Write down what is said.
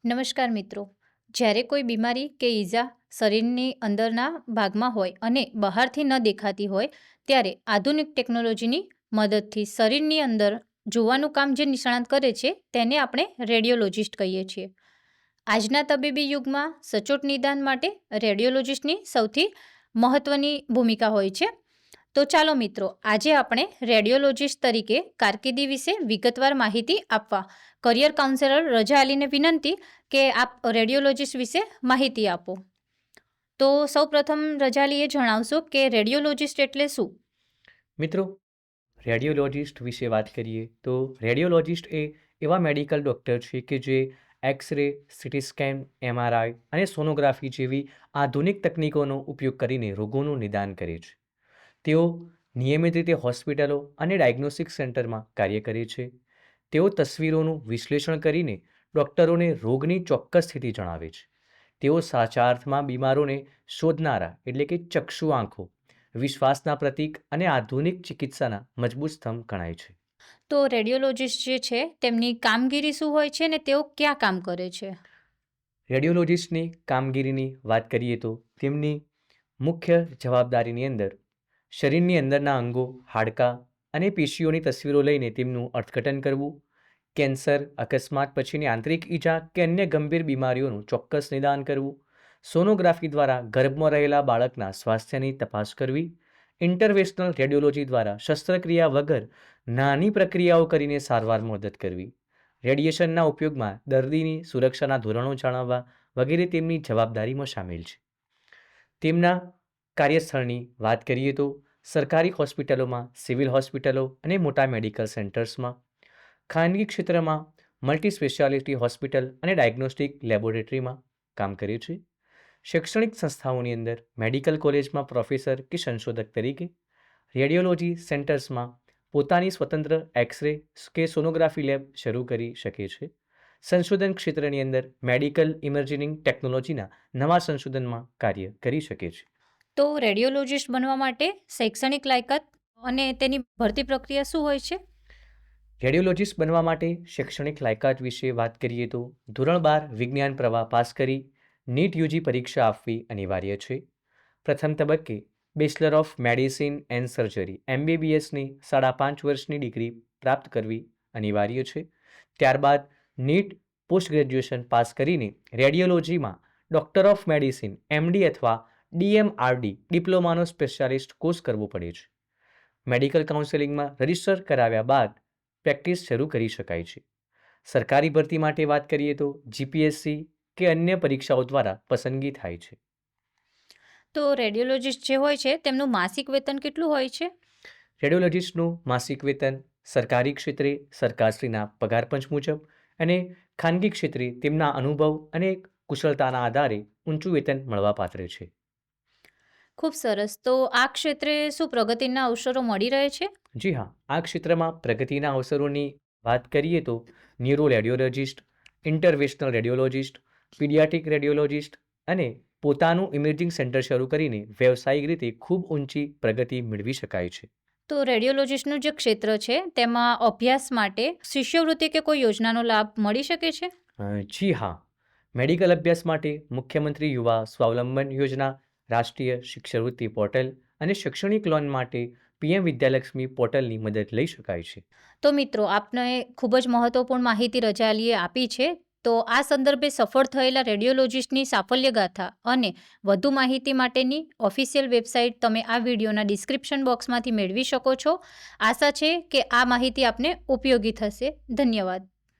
નમસ્કાર મિત્રો. જ્યારે કોઈ બીમારી કે ઈજા શરીરની અંદરના ભાગમાં હોય અને બહારથી ન દેખાતી હોય ત્યારે આધુનિક ટેકનોલોજીની મદદથી શરીરની અંદર જોવાનું કામ જે નિષ્ણાત કરે છે તેને આપણે રેડિયોલોજિસ્ટ કહીએ છીએ. આજના તબીબી યુગમાં સચોટ નિદાન માટે રેડિયોલોજિસ્ટની સૌથી મહત્વની ભૂમિકા હોય છે. તો ચાલો મિત્રો, આજે આપણે રેડિયોલોજિસ્ટ તરીકે કારકિર્દી વિશે વિગતવાર માહિતી આપવા કરિયર કાઉન્સેલર રજા અલીને વિનંતી કે આપ રેડિયોલોજિસ્ટ વિશે માહિતી આપો. તો સૌપ્રથમ રજા અલીએ જણાવશો કે રેડિયોલોજિસ્ટ એટલે શું? મિત્રો, રેડિયોલોજિસ્ટ વિશે વાત કરીએ તો રેડિયોલોજિસ્ટ એ એવા મેડિકલ ડૉક્ટર છે કે જે એક્સ-રે, સીટી સ્કેન, MRI અને સોનોગ્રાફી જેવી આધુનિક તકનીકોનો ઉપયોગ કરીને રોગોનું નિદાન કરે છે. તેઓ નિયમિત રીતે હોસ્પિટલો અને ડાયગ્નોસ્ટિક સેન્ટરમાં કાર્ય કરે છે. તેઓ તસવીરોનું વિશ્લેષણ કરીને ડૉક્ટરોને રોગની ચોક્કસ સ્થિતિ જણાવે છે. તેઓ સાચા અર્થમાં બીમારોને શોધનારા એટલે કે ચક્ષુ આંખો, વિશ્વાસના પ્રતીક અને આધુનિક ચિકિત્સાના મજબૂત સ્તંભ ગણાય છે. તો રેડિયોલોજિસ્ટ જે છે તેમની કામગીરી શું હોય છે અને તેઓ ક્યાં કામ કરે છે? રેડિયોલોજિસ્ટની કામગીરીની વાત કરીએ તો તેમની મુખ્ય જવાબદારીની અંદર શરીરની અંદરના અંગો, હાડકાં અને પેશીઓની તસવીરો લઈને તેમનું અર્થઘટન કરવું, કેન્સર, અકસ્માત પછીની આંતરિક ઈજા કે અન્ય ગંભીર બીમારીઓનું ચોક્કસ નિદાન કરવું, સોનોગ્રાફી દ્વારા ગર્ભમાં રહેલા બાળકના સ્વાસ્થ્યની તપાસ કરવી, ઇન્ટરવેન્શનલ રેડિયોલોજી દ્વારા શસ્ત્રક્રિયા વગર નાની પ્રક્રિયાઓ કરીને સારવારમાં મદદ કરવી, રેડિયેશનના ઉપયોગમાં દર્દીની સુરક્ષાના ધોરણો જાણવવા વગેરે તેમની જવાબદારીમાં સામેલ છે. તેમના કાર્યસ્થળની વાત કરીએ તો સરકારી હોસ્પિટલોમાં, સિવિલ હોસ્પિટલો અને મોટા મેડિકલ સેન્ટર્સમાં, ખાનગી ક્ષેત્રમાં મલ્ટી સ્પેશિયાલિટી હોસ્પિટલ અને ડાયગ્નોસ્ટિક લેબોરેટરીમાં કામ કરે છે. શૈક્ષણિક સંસ્થાઓની અંદર મેડિકલ કોલેજમાં પ્રોફેસર કે સંશોધક તરીકે, રેડિયોલોજી સેન્ટર્સમાં પોતાની સ્વતંત્ર એક્સ-રે કે સોનોગ્રાફી લેબ શરૂ કરી શકે છે. સંશોધન ક્ષેત્રની અંદર મેડિકલ ઇમર્જિંગ ટેકનોલોજીના નવા સંશોધનમાં કાર્ય કરી શકે છે. તો રેડિયોલોજિસ્ટ બનવા માટે શૈક્ષણિક લાયકાત અને તેની ભરતી પ્રક્રિયા શું હોય છે? રેડિયોલોજિસ્ટ બનવા માટે શૈક્ષણિક લાયકાત વિશે વાત કરીએ તો ધોરણ 12 વિજ્ઞાન પ્રવાહ પાસ કરી નીટ યુજી પરીક્ષા આપવી અનિવાર્ય છે. પ્રથમ તબક્કે bachelor of medicine and surgery MBBSની 5.5 વર્ષની ડિગ્રી પ્રાપ્ત કરવી અનિવાર્ય છે. ત્યારબાદ નીટ પોસ્ટ ગ્રેજ્યુએશન પાસ કરીને રેડિયોલોજીમાં ડૉક્ટર ઓફ મેડિસિન MD અથવા DMRD ડિપ્લોમાનો સ્પેશિયાલિસ્ટ કોર્સ કરવો પડે છે. મેડિકલ કાઉન્સેલિંગમાં રજિસ્ટર કરાવ્યા બાદ પ્રેક્ટિસ શરૂ કરી શકાય છે. સરકારી ભરતી માટે વાત કરીએ તો GPSC કે અન્ય પરીક્ષાઓ દ્વારા પસંદગી થાય છે. તો રેડિયોલોજિસ્ટ જે હોય છે તેમનું માસિક વેતન કેટલું હોય છે? રેડિયોલોજિસ્ટનું માસિક વેતન સરકારી ક્ષેત્રે સરકારશ્રીના પગાર પંચ મુજબ અને ખાનગી ક્ષેત્રે તેમના અનુભવ અને કુશળતાના આધારે ઊંચું વેતન મળવાપાત્ર છે. ખૂબ સરસ. તો આ ક્ષેત્રે શું પ્રગતિના અવસરો મળી રહે છે? જી હા, આ ક્ષેત્રમાં પ્રગતિના અવસરોની વાત કરીએ તો neuro radiologist, ઇન્ટરવેન્શનલ radiologist, paediatric radiologist અને પોતાનું ઇમેજિંગ સેન્ટર શરૂ કરીને વ્યવસાયિક રીતે ખૂબ ઊંચી પ્રગતિ મેળવી શકાય છે. તો રેડિયોલોજિસ્ટનું જે ક્ષેત્ર છે તેમાં અભ્યાસ માટે શિષ્યવૃત્તિ કે કોઈ યોજનાનો લાભ મળી શકે છે? જી હા, મેડિકલ અભ્યાસ માટે મુખ્યમંત્રી યુવા સ્વાવલંબન યોજના, રાષ્ટ્રીય શિષ્યવૃત્તિ પોર્ટલ અને શૈક્ષણિક લોન માટે PM વિદ્યાલક્ષ્મી પોર્ટલની મદદ લઈ શકાય છે. તો મિત્રો, આપને ખૂબ જ મહત્વપૂર્ણ માહિતી રજા અલીએ આપી છે. તો આ સંદર્ભે સફળ થયેલા રેડિયોલોજિસ્ટની સાફલ્ય ગાથા અને વધુ માહિતી માટેની ઓફિશિયલ વેબસાઇટ તમે આ વિડીયોના ડિસ્ક્રિપ્શન બોક્સમાંથી મેળવી શકો છો. આશા છે કે આ માહિતી આપને ઉપયોગી થશે. ધન્યવાદ.